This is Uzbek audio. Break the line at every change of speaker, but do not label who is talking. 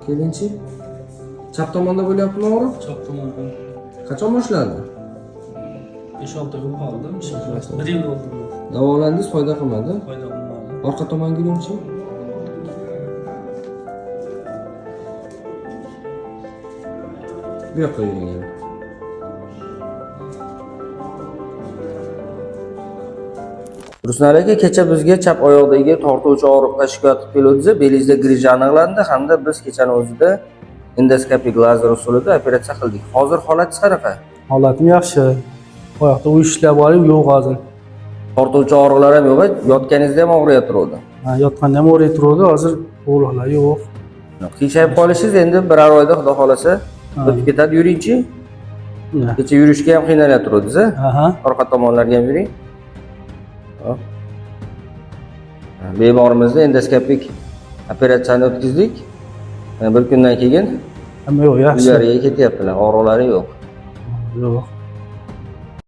Kelinchi. Chap tomonda bo'lyaptimi og'riq?
Chap tomonda.
Qachon boshlandi?
5-6 kun qoldi. 1 yil bo'ldi.
Davolandingiz, foyda qilmadi.
Foyda qilmadi.
Orqa tomonga kelinchi. Bu yoqqa yuring endi. Ruslan aka, kecha bizga chap oyoqdagi tortuvchi og'riqqa shikoyat qilib keldingiz. Belingizda grij aniqlandi hamda biz kechani o'zida endoskopik lazer usulida operatsiya qildik. Hozir holatingiz qanaqa?
Holatim yaxshi. Oyoqda uyushlar bor, yo'q hozir.
Tortuvchi og'riqlar ham yo'q, yotganingizda ham og'riyotgandi.
Yotganda ham o'rib turadi, hozir og'riqlar yo'q.
Qiyshayib qolishingiz endi bir oyda xudo xolasa o'tib ketadi. Yuringchi. Kecha yurishga ham qiynalyapsiz,
Aha.
orqa tomonlarga ham yuring. Hop. Bemorimizni endoskopik operatsiyani o'tkazdik. Bir kundan keyin
Hamma yo'q, yaxshi.
uylariga ketyaptilar, og'riqlari yo'q.
Yo'q.